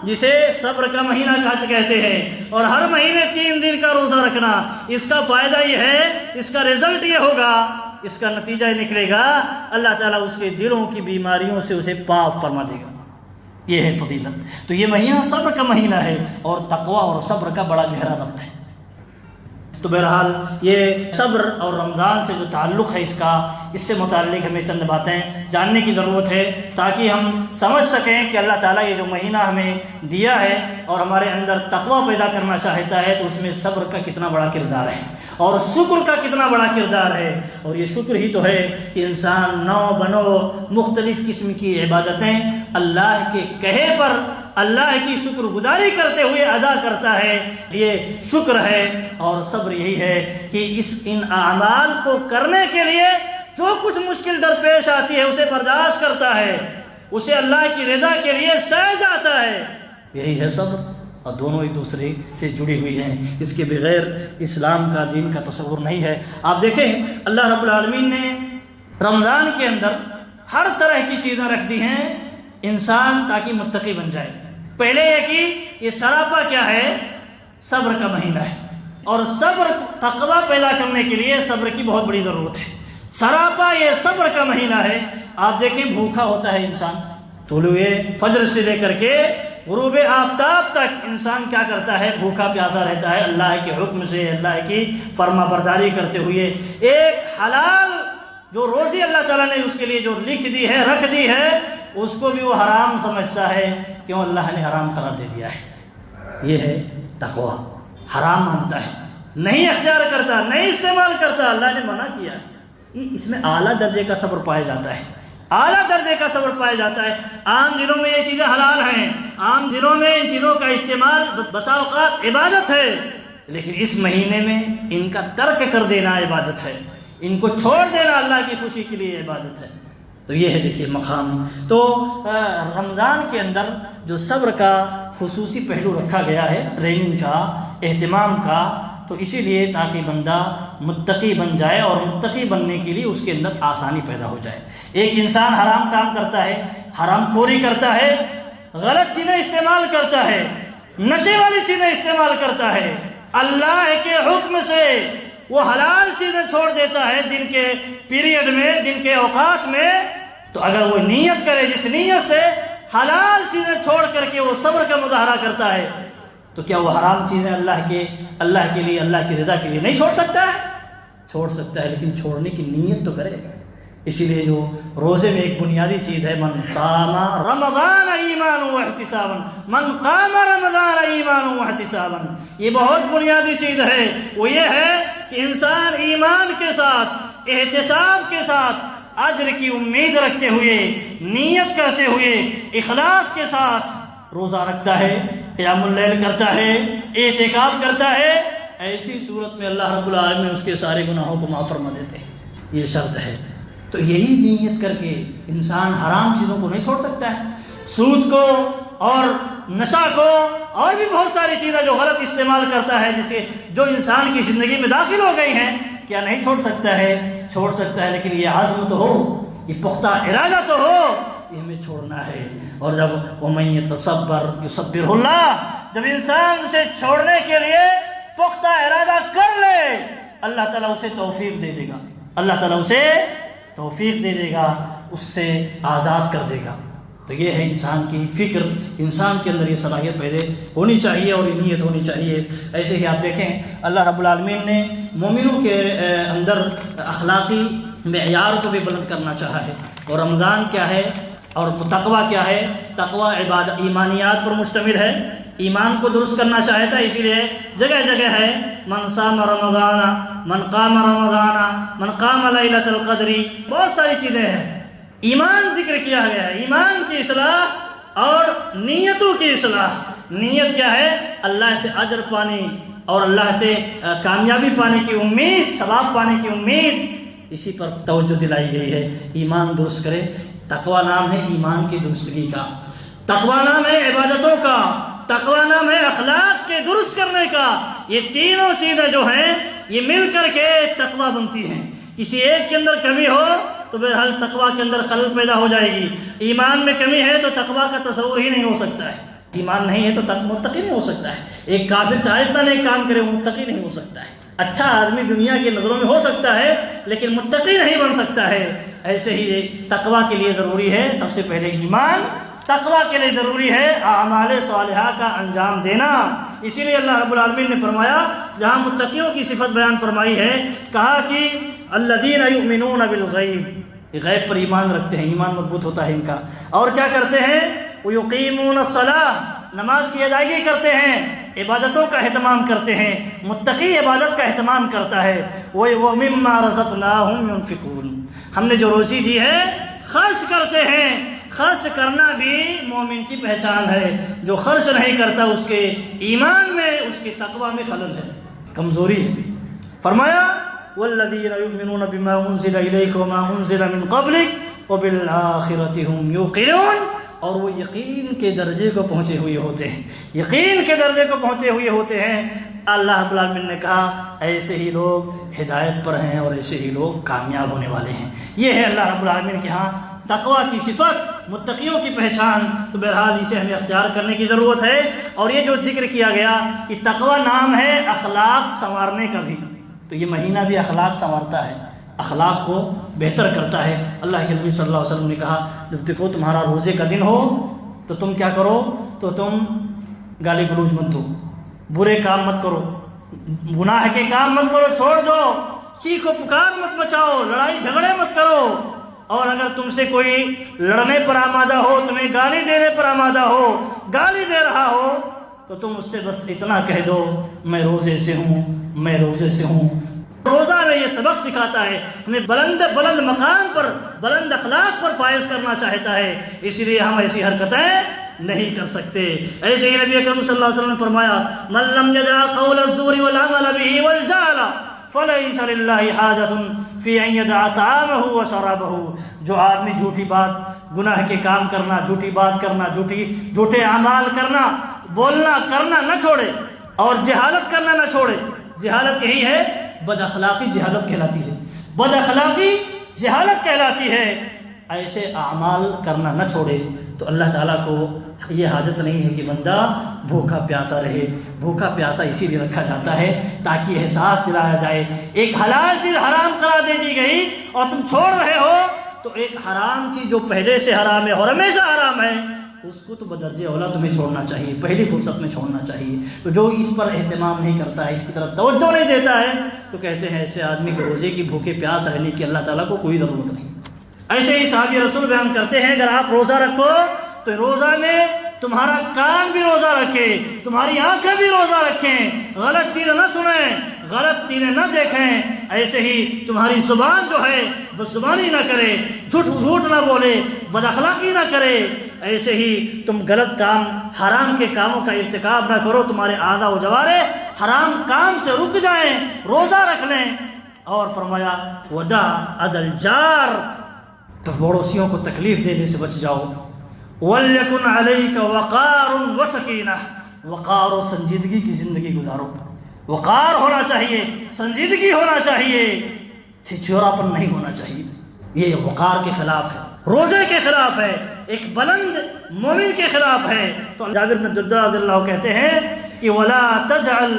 جسے صبر کا مہینہ کہتے ہیں، اور ہر مہینے 3 دن کا روزہ رکھنا، اس کا فائدہ یہ ہے، اس کا رزلٹ یہ ہوگا، اس کا نتیجہ یہ نکلے گا، اللہ تعالیٰ اس کے دلوں کی بیماریوں سے اسے پاک فرما دے گا۔ یہ ہے فضیلت۔ تو یہ مہینہ صبر کا مہینہ ہے، اور تقوی اور صبر کا بڑا گہرا ربط ہے۔ تو بہرحال یہ صبر اور رمضان سے جو تعلق ہے اس سے متعلق ہمیں چند باتیں جاننے کی ضرورت ہے، تاکہ ہم سمجھ سکیں کہ اللہ تعالیٰ یہ جو مہینہ ہمیں دیا ہے اور ہمارے اندر تقوی پیدا کرنا چاہتا ہے، تو اس میں صبر کا کتنا بڑا کردار ہے، اور شکر کا کتنا بڑا کردار ہے۔ اور یہ شکر ہی تو ہے کہ انسان نو بنو مختلف قسم کی عبادتیں اللہ کے کہے پر اللہ کی شکر گزاری کرتے ہوئے ادا کرتا ہے، یہ شکر ہے۔ اور صبر یہی ہے کہ ان اعمال کو کرنے کے لیے جو کچھ مشکل درپیش آتی ہے اسے برداشت کرتا ہے، اسے اللہ کی رضا کے لیے سہ جاتا ہے، یہی ہے صبر۔ اور دونوں ایک دوسرے سے جڑی ہوئی ہیں، اس کے بغیر اسلام کا دین کا تصور نہیں ہے۔ آپ دیکھیں اللہ رب العالمین نے رمضان کے اندر ہر طرح کی چیزیں رکھ دی ہیں انسان تاکہ متقی بن جائے۔ پہلے یہ کہ یہ سراپا کیا ہے؟ صبر کا مہینہ ہے، اور صبر تقوی پیدا کرنے کے لیے صبر کی بہت بڑی ضرورت ہے۔ سراپا یہ صبر کا مہینہ ہے۔ آپ دیکھیں بھوکا ہوتا ہے انسان، طلوع فجر سے لے کر کے غروب آفتاب تک انسان کیا کرتا ہے؟ بھوکا پیاسا رہتا ہے، اللہ کے حکم سے، اللہ کی فرما برداری کرتے ہوئے۔ ایک حلال جو روزی اللہ تعالیٰ نے اس کے لیے جو لکھ دی ہے، رکھ دی ہے، اس کو بھی وہ حرام سمجھتا ہے، کیوں؟ اللہ نے حرام قرار دے دیا ہے۔ یہ ہے تقوی، حرام مانتا ہے، نہیں اختیار کرتا، نہیں استعمال کرتا، اللہ نے منع کیا۔ اس میں اعلیٰ درجے کا صبر پایا جاتا ہے، اعلیٰ درجے کا صبر پایا جاتا ہے۔ عام دنوں میں یہ چیزیں حلال ہیں، عام دنوں میں ان چیزوں کا استعمال بسا اوقات عبادت ہے، لیکن اس مہینے میں ان کا ترک کر دینا عبادت ہے، ان کو چھوڑ دینا اللہ کی خوشی کے لیے عبادت ہے۔ تو یہ ہے دیکھیے مقام۔ تو رمضان کے اندر جو صبر کا خصوصی پہلو رکھا گیا ہے، ٹریننگ کا، اہتمام کا، تو اسی لیے تاکہ بندہ متقی بن جائے، اور متقی بننے کے لیے اس کے اندر آسانی پیدا ہو جائے۔ ایک انسان حرام کام کرتا ہے، حرام خوری کرتا ہے، غلط چیزیں استعمال کرتا ہے، نشے والی چیزیں استعمال کرتا ہے، اللہ کے حکم سے وہ حلال چیزیں چھوڑ دیتا ہے دن کے پیریڈ میں، دن کے اوقات میں، تو اگر وہ نیت کرے، جس نیت سے حلال چیزیں چھوڑ کر کے وہ صبر کا مظاہرہ کرتا ہے، تو کیا وہ حرام چیزیں اللہ کے لیے، اللہ کی رضا کے لیے نہیں چھوڑ سکتا ہے؟ چھوڑ سکتا ہے، لیکن چھوڑنے کی نیت تو کرے۔ اسی لیے جو روزے میں ایک بنیادی چیز ہے، من صام رمضان ایمانا واحتسابا، من قام رمضان ایمانا واحتسابا، یہ بہت بنیادی چیز ہے۔ وہ یہ ہے کہ انسان ایمان کے ساتھ، احتساب کے ساتھ، اجر کی امید رکھتے ہوئے، نیت کرتے ہوئے، اخلاص کے ساتھ روزہ رکھتا ہے، قیام اللیل کرتا ہے، اعتکاف کرتا ہے۔ ایسی صورت میں اللہ رب العالمین اس کے سارے گناہوں کو معاف فرما دیتے ہیں، یہ شرط ہے۔ تو یہی نیت کر کے انسان حرام چیزوں کو نہیں چھوڑ سکتا ہے، سود کو اور نشہ کو اور بھی بہت ساری چیزیں جو غلط استعمال کرتا ہے، جسے جو انسان کی زندگی میں داخل ہو گئی ہیں، کیا نہیں چھوڑ سکتا ہے؟ چھوڑ سکتا ہے، لیکن یہ عزم تو ہو، یہ پختہ ارادہ تو ہو، یہ ہمیں چھوڑنا ہے۔ اور جب وَمَن يَتَصَبَّرْ يُصَبِّرْهُ اللَّهُ، جب انسان اسے چھوڑنے کے لیے پختہ ارادہ کر لے، اللہ تعالیٰ اسے توفیق دے دے گا، اللہ تعالیٰ اسے توفیق دے دے گا، اس سے آزاد کر دے گا۔ تو یہ ہے انسان کی فکر، انسان کے اندر یہ صلاحیت پیدا ہونی چاہیے اور یہ نیت ہونی چاہیے۔ ایسے ہی آپ دیکھیں اللہ رب العالمین نے مومنوں کے اندر اخلاقی معیار کو بھی بلند کرنا چاہا ہے۔ اور رمضان کیا ہے اور تقویٰ کیا ہے؟ تقویٰ عبادت ایمانیات پر مشتمل ہے، ایمان کو درست کرنا چاہتا ہے، اسی لیے جگہ جگہ ہے من صام رمضان، من قام رمضان، من قام لیلۃ القدر، بہت ساری چیزیں ہیں۔ ایمان ذکر کیا گیا ہے، ایمان کی اصلاح اور نیتوں کی اصلاح۔ نیت کیا ہے؟ اللہ سے اجر پانے اور اللہ سے کامیابی پانے کی امید، ثواب پانے کی امید، اسی پر توجہ دلائی گئی ہے۔ ایمان درست کرے، تقویٰ نام ہے ایمان کی درستگی کا، تقویٰ نام ہے عبادتوں کا، تقویٰ نام ہے اخلاق کے درست کرنے کا۔ یہ تینوں چیزیں جو ہیں یہ مل کر کے تقویٰ بنتی ہیں۔ کسی ایک کے اندر کمی ہو تو بہرحال تقویٰ کے اندر خلل پیدا ہو جائے گی۔ ایمان میں کمی ہے تو تقویٰ کا تصور ہی نہیں ہو سکتا ہے، ایمان نہیں ہے تو متقی نہیں ہو سکتا ہے۔ ایک کافر چاہے اتنا نیک کام کرے وہ متقی نہیں ہو سکتا ہے۔ اچھا آدمی دنیا کی نظروں میں ہو سکتا ہے لیکن متقی نہیں بن سکتا ہے۔ ایسے ہی تقویٰ کے لیے ضروری ہے سب سے پہلے ایمان، تقویٰ کے لیے ضروری ہے اعمال صالحہ کا انجام دینا۔ اسی لیے اللہ رب العالمین نے فرمایا، جہاں متقیوں کی صفت بیان فرمائی ہے، کہا کہ الذین یؤمنون بالغیب، غیب پر ایمان رکھتے ہیں، ایمان مضبوط ہوتا ہے ان کا۔ اور کیا کرتے ہیں؟ ویقیمون الصلاۃ، نماز کی ادائیگی کرتے ہیں، عبادتوں کا اہتمام کرتے ہیں۔ متقی عبادت کا اہتمام کرتا ہے۔ وَمِمَّا رَزَقْنَاهُمْ يُنْفِقُونَ، ہم نے جو روزی دی ہے خرچ کرتے ہیں۔ خرچ کرنا بھی مومن کی پہچان ہے۔ جو خرچ نہیں کرتا اس کے ایمان میں، اس کے تقویٰ میں خلل ہے، کمزوری ہے۔ فرمایا وَالَّذِينَ يُؤْمِنُونَ بِمَا أُنزِلَ إِلَيْكَ وَمَا أُنزِلَ مِن قَبْلِكَ وَبِالْآخِرَةِ هُمْ يُوقِنُونَ، اور وہ یقین کے درجے کو پہنچے ہوئے ہوتے ہیں، یقین کے درجے کو پہنچے ہوئے ہوتے ہیں۔ اللہ رب العالمین نے کہا ایسے ہی لوگ ہدایت پر ہیں اور ایسے ہی لوگ کامیاب ہونے والے ہیں۔ یہ ہے اللہ رب العالمین کے ہاں تقویٰ کی صفت، متقیوں کی پہچان۔ تو بہرحال اسے ہمیں اختیار کرنے کی ضرورت ہے۔ اور یہ جو ذکر کیا گیا کہ تقویٰ نام ہے اخلاق سنوارنے کا بھی، تو یہ مہینہ بھی اخلاق سنوارتا ہے، اخلاق کو بہتر کرتا ہے۔ اللہ کے نبی صلی اللہ علیہ وسلم نے کہا جب دیکھو تمہارا روزے کا دن ہو تو تم کیا کرو، تو تم گالی گلوچ مت دو، برے کام مت کرو، گناہ کے کام مت کرو، چھوڑ دو، چیخو پکار مت مچاؤ، لڑائی جھگڑے مت کرو۔ اور اگر تم سے کوئی لڑنے پر آمادہ ہو، تمہیں گالی دینے پر آمادہ ہو، گالی دے رہا ہو، تو تم اس سے بس اتنا کہہ دو میں روزے سے ہوں، میں روزے سے ہوں۔ روزہ میں یہ سبق سکھاتا ہے، ہمیں بلند بلند مقام پر، بلند اخلاق پر فائز کرنا چاہتا ہے، اس لیے ہم ایسی حرکتیں نہیں کر سکتے۔ ایسے ہی نبی اکرم صلی اللہ علیہ وسلم نے فرمایا من لم يدع قول الزور والعمل به والجهل فليس لله حاجة في ان يدع طعامه وشرابه، جو آدمی جھوٹی بات، گناہ کے کام کرنا، جھوٹی بات کرنا، جھوٹے اعمال کرنا، بولنا کرنا نہ چھوڑے اور جہالت کرنا نہ چھوڑے۔ جہالت یہی ہے، بد اخلاقی جہالت کہلاتی ہے، بد اخلاقی جہالت کہلاتی ہے۔ ایسے اعمال کرنا نہ چھوڑے تو اللہ تعالیٰ کو یہ حاجت نہیں ہے کہ بندہ بھوکا پیاسا رہے۔ بھوکا پیاسا اسی لیے رکھا جاتا ہے تاکہ احساس دلایا جائے ایک حلال چیز حرام قرار دے دی گئی اور تم چھوڑ رہے ہو، تو ایک حرام چیز جو پہلے سے حرام ہے اور ہمیشہ حرام ہے اس کو تو بدرجہ اولا تمہیں چھوڑنا چاہیے، پہلی فرصت میں چھوڑنا چاہیے۔ تو جو اس پر اہتمام نہیں کرتا ہے، اس کی طرف توجہ نہیں دیتا ہے، تو کہتے ہیں ایسے آدمی کو روزے کی بھوکے پیاس رہنے کی اللہ تعالیٰ کو کوئی ضرورت نہیں۔ ایسے ہی صحابی رسول بیان کرتے ہیں اگر آپ روزہ رکھو تو روزہ میں تمہارا کان بھی روزہ رکھے، تمہاری آنکھیں بھی روزہ رکھیں، غلط چیزیں نہ سنیں، غلط چیزیں نہ دیکھیں۔ ایسے ہی تمہاری زبان جو ہے بدزبانی نہ کرے، جھوٹ نہ بولے، بد اخلاقی نہ کرے۔ ایسے ہی تم غلط کام، حرام کے کاموں کا ارتکاب نہ کرو، تمہارے اعضاء و جوارح حرام کام سے رک جائیں، روزہ رکھ لیں۔ اور فرمایا ودع اذى الجار، پڑوسیوں کو تکلیف دینے سے بچ جاؤ۔ وَلْيَكُنْ عَلَيْكَ وَقَارٌ وَسَكِينَةٌ، وقار و سنجیدگی کی زندگی گزارو۔ وقار ہونا چاہیے، سنجیدگی ہونا چاہیے، چھچوراپن نہیں ہونا چاہیے۔ یہ وقار کے خلاف ہے، روزے کے خلاف ہے، ایک بلند مومن کے خلاف ہے۔ تو جابر بن عبداللہ رضی اللہ عنہ کہتے ہیں کہ وَلَا تَجْعَلْ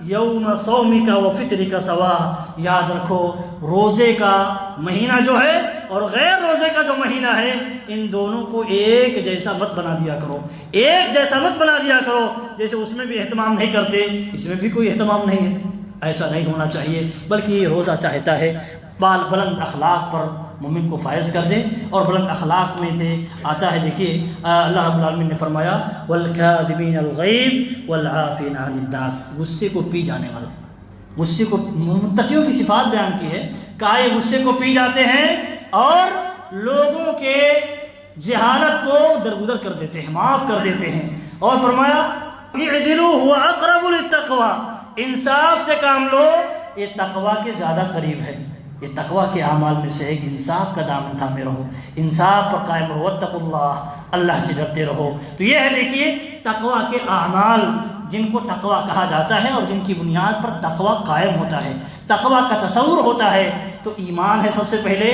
يَوْمَ صَوْمِكَ وَفِطْرِكَ سَوَاءً، یاد رکھو روزے کا مہینہ جو ہے اور غیر روزے کا جو مہینہ ہے، ان دونوں کو ایک جیسا مت بنا دیا کرو، ایک جیسا مت بنا دیا کرو، جیسے اس میں بھی اہتمام نہیں کرتے اس میں بھی کوئی اہتمام نہیں ہے، ایسا نہیں ہونا چاہیے، بلکہ یہ روزہ چاہتا ہے بلند اخلاق پر مومن کو فائز کر دے، اور بلند اخلاق میں سے آتا ہے، دیکھیے اللہ رب العالمین نے فرمایا والکاظمین الغیظ والعافین عن الناس، غصے کو پی جانے والا، غصے کو، متقیوں کی صفات بیان کی ہے، کہا یہ غصے کو پی جاتے ہیں اور لوگوں کے جہالت کو درگزر کر دیتے ہیں، معاف کر دیتے ہیں، اور فرمایا اعدلوا هو اقرب للتقوی، انصاف سے کام لو، یہ تقوی کے زیادہ قریب ہے، یہ تقوی کے اعمال میں سے ایک انصاف کا دامن تھامے رہو، انصاف پر قائم رہو، واتقوا اللہ، اللہ سے ڈرتے رہو۔ تو یہ ہے دیکھیے تقوی کے اعمال جن کو تقوی کہا جاتا ہے اور جن کی بنیاد پر تقوی قائم ہوتا ہے، تقوی کا تصور ہوتا ہے، تو ایمان ہے سب سے پہلے،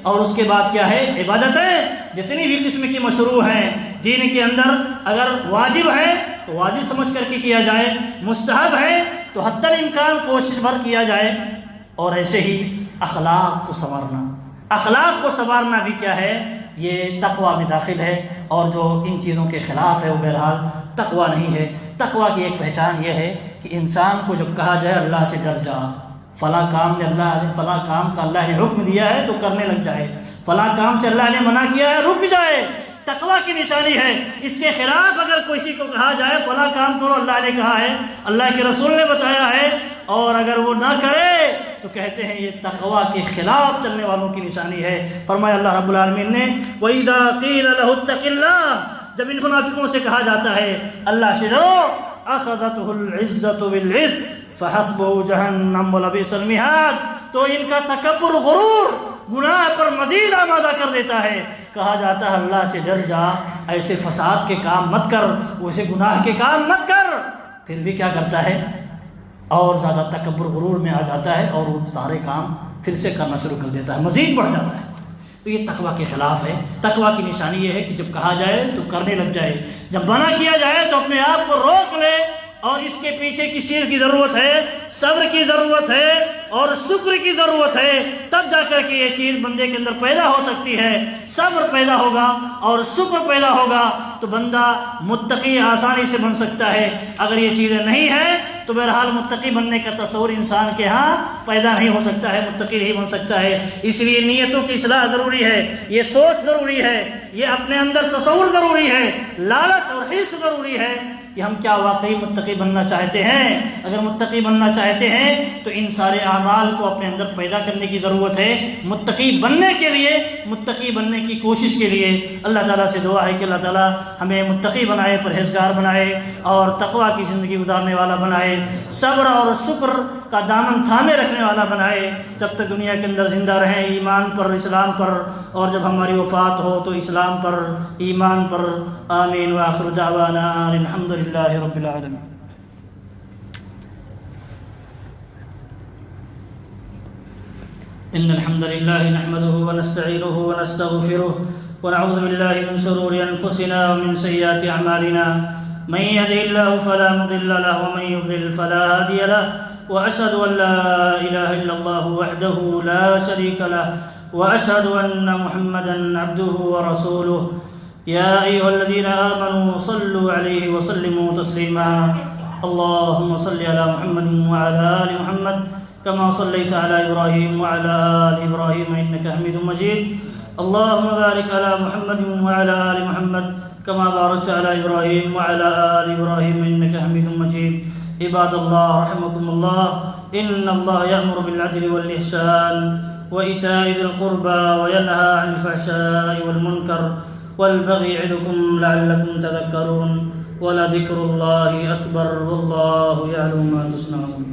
اور اس کے بعد کیا ہے؟ عبادتیں، جتنی بھی قسم کی مشروع ہیں دین کے اندر، اگر واجب ہے تو واجب سمجھ کر کے کیا جائے، مستحب ہے تو حتی الامکان کوشش بھر کیا جائے، اور ایسے ہی اخلاق کو سنوارنا، اخلاق کو سنوارنا بھی کیا ہے؟ یہ تقوی میں داخل ہے، اور جو ان چیزوں کے خلاف ہے وہ بہرحال تقوی نہیں ہے۔ تقوی کی ایک پہچان یہ ہے کہ انسان کو جب کہا جائے اللہ سے ڈر جا، فلاں کام کا اللہ نے حکم دیا ہے تو کرنے لگ جائے، فلاں کام سے اللہ نے منع کیا ہے رک جائے، تقوی کی نشانی ہے۔ اس کے خلاف اگر کسی کو کہا جائے فلاں کام کرو، اللہ نے کہا ہے، اللہ کے رسول نے بتایا ہے، اور اگر وہ نہ کرے تو کہتے ہیں یہ تقوی کے خلاف چلنے والوں کی نشانی ہے۔ فرمایا اللہ رب العالمین نے وَإِذَا قِيلَ لَهُ اتَّقِ اللَّهِ، جب ان منافقوں سے کہا جاتا ہے اللہ سے ڈرو، أَخَذَتْهُ الْعِزَّةُ بِالْإِثْمِ فَحَسْبُهُ جَهَنَّمُ وَلَبِئْسَ الْمِهَادُ، تو ان کا تکبر، غرور گناہ پر مزید آمادہ کر دیتا ہے۔ کہا جاتا ہے اللہ سے ڈر جا، ایسے فساد کے کام مت کر، ویسے گناہ کے کام مت کر، پھر بھی کیا کرتا ہے؟ اور زیادہ تکبر غرور میں آ جاتا ہے، اور وہ سارے کام پھر سے کرنا شروع کر دیتا ہے، مزید بڑھ جاتا ہے۔ تو یہ تقوی کے خلاف ہے۔ تقوی کی نشانی یہ ہے کہ جب کہا جائے تو کرنے لگ جائے، جب منع کیا جائے تو اپنے آپ کو روک لے، اور اس کے پیچھے کس چیز کی ضرورت ہے؟ صبر کی ضرورت ہے اور شکر کی ضرورت ہے، تب جا کر کے یہ چیز بندے کے اندر پیدا ہو سکتی ہے۔ صبر پیدا ہوگا اور شکر پیدا ہوگا تو بندہ متقی آسانی سے بن سکتا ہے۔ اگر یہ چیزیں نہیں ہیں تو بہرحال متقی بننے کا تصور انسان کے ہاں پیدا نہیں ہو سکتا ہے، متقی نہیں بن سکتا ہے۔ اس لیے نیتوں کی اصلاح ضروری ہے، یہ سوچ ضروری ہے، یہ اپنے اندر تصور ضروری ہے، لالچ اور حرص ضروری ہے کہ ہم کیا واقعی متقی بننا چاہتے ہیں۔ اگر متقی بننا چاہتے ہیں تو ان سارے اعمال کو اپنے اندر پیدا کرنے کی ضرورت ہے۔ متقی بننے کے لیے، متقی بننے کی کوشش کے لیے اللہ تعالیٰ سے دعا ہے کہ اللہ تعالیٰ ہمیں متقی بنائے، پرہیزگار بنائے، اور تقوی کی زندگی گزارنے والا بنائے، صبر اور شکر کا دامن تھامے رکھنے والا بنائے، جب تک دنیا کے اندر زندہ رہیں ایمان پر، اسلام پر، اور جب ہماری وفات ہو تو اسلام پر، ایمان پر۔ آمین وآخر دعوانا الحمد للہ رب العالمین۔ إن الحمد لله نحمده ونستعينه ونستغفره ونعوذ بالله من شرور أنفسنا ومن سيئات أعمالنا، من يهده الله فلا مضل له ومن يضلل فلا هادي له، وأشهد أن لا إله إلا الله وحده لا شريك له، وأشهد أن محمدا عبده ورسوله۔ يا أيها الذين آمنوا صلوا عليه وسلموا تسليما، اللهم صل على محمد وعلى آل محمد كما صليت على إبراهيم وعلى آل إبراهيم إنك حميد مجيد، اللهم بارك على محمد وعلى آل محمد كما باركت على إبراهيم وعلى آل إبراهيم إنك حميد مجيد۔ عباد الله رحمكم الله، إن الله يأمر بالعدل والإحسان وإيتاء ذي القربى وينهى عن الفحشاء والمنكر والبغي يعظكم لعلكم تذكرون، ولذكر الله أكبر والله يعلم ما تصنعون۔